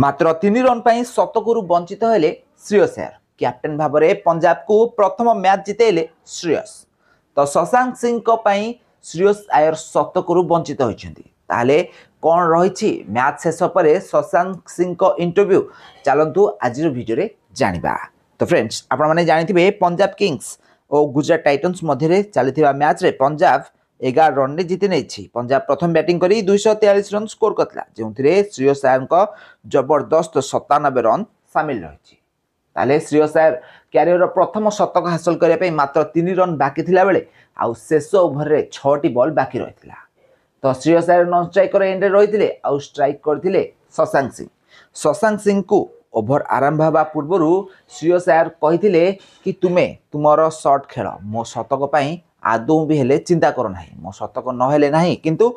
मात्र 3 रन पर शतकू वंचित हेले श्रेयस अय्यर कैप्टेन भाव में पंजाब को प्रथम मैच जितेले श्रेयस। तो शशांक सिंह श्रेयस अय्यर शतकू वंचित होते कौन रही मैच शेष पर शशांक सिंह इंटरव्यू चलतु आज भिडियो जाना। तो फ्रेंड्स आपने जानते पंजाब किंग्स और गुजरात टाइटन्स मध्य चली मैच रे पंजाब 11 रन रे जीति नहीं। पंजाब प्रथम बैटिंग करी 243 रन स्कोर करता जो श्रेयस अय्यर जबरदस्त 97 रन सामिल रही। ताले श्रेयस अय्यर क्यारियर प्रथम शतक हासिल करने मात्र 3 रन बाकी थिला बेले आउ शेष ओभर रे 6टी बॉल बाकी रही। तो Shreyas Iyer non striker end रही आउ स्ट्राइक करथिले शशांक सिंह। शशांक सिंह को ओभर आरंभ होगा पूर्व श्रेयस अय्यर कही कि तुमे तुमर शॉट खेल मो शतक पाई आदौ भी हेले चिंता कर ना मो शतक नहेले नहीं किंतु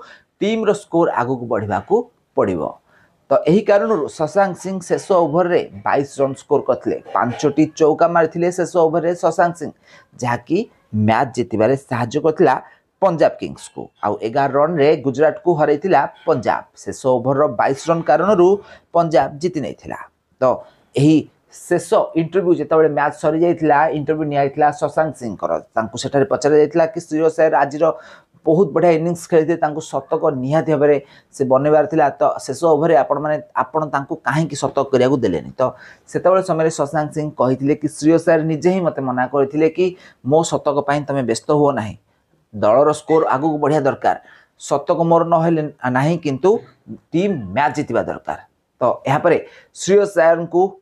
टीम रो स्कोर आगु को बढ़िबा को पड़िबो। तो यही कारण शशांक सिंह शेष ओभर रे 22 रन स्कोर करथिले 5टी चौका मारिथिले शेष ओभर रे शशांक सिंह जहाँकि मैच जितबारे साहाय्य करथिला पंजाब किंग्स को। आउ 11 रन रे गुजरात को हरैथिला पंजाब शेष ओभर रो 22 रन कारण पंजाब जीति नहीं थिला। तो यही शेष इंटरव्यू जिते मैच सरी जाइथिला इंटरव्यू निया शशांक सिंह सेठारे पचरा जाइथिला कि श्रेयस अय्यर आज बहुत बढ़िया इनिंग्स खेलते शतक निहाती भाव से बनवार था। तो शेष ओभर आपण कहीं शतक करने देलेनी। तो सेतबेले समय शशांक सिंह कही कि श्रेयस अय्यर निजे ही मत मना करते कि मो शतक पाई तमें व्यस्त हुओ ना दलर स्कोर आगु को बढ़िया दरकार शतक मोर ना किंतु टीम मैच जीतवा दरकार। तो यहाँ श्रेयस अय्यर को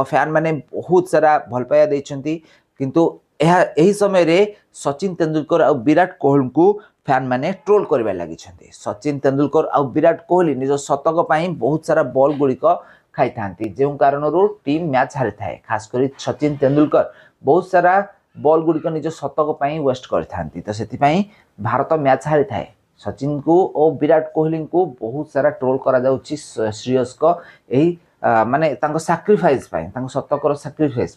फैन माने बहुत सारा भल पाया देइछंती किंतु यही समय रे सचिन तेंदुलकर और विराट कोहली को फैन माने ट्रोल करबा लागि छंती। सचिन तेंदुलकर और विराट कोहली निज शतक पाई बहुत सारा बॉल गुड़िक खाई थांती जो कारण टीम मैच हारि थाए। खास कर सचिन तेंदुलकर बहुत सारा बॉल गुड़िक निज शतक पाई वेस्ट कर थांती। तो सेति भारत मैच हारि थाए। सचिन को और विराट कोहली को बहुत सारा ट्रोल करा जाउची श्रेयस को यही माने सैक्रिफाइस शतकर सैक्रिफाइस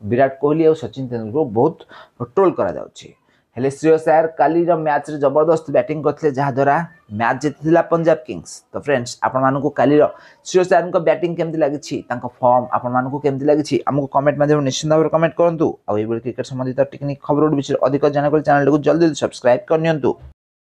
विराट कोहली और सचिन तेंदुलकर बहुत ट्रोल करा जाउची। हेले श्रेयस अय्यर काली मैच रे जबरदस्त बैटिंग करथिले जहाद्वारा मैच जीतिला पंजाब किंग्स। तो फ्रेंड्स आपको काली श्रेयस अय्यर बैटिंग केमती लगी फॉर्म आपको केमती लगी आमको कमेंट माध्यम निश्चित भाव कमेंट करूँ। और क्रिकेट संबंधित टेक्निक खबर विषय अधिक जानकारी चैनल को जल्दी सब्सक्राइब करनियंतु।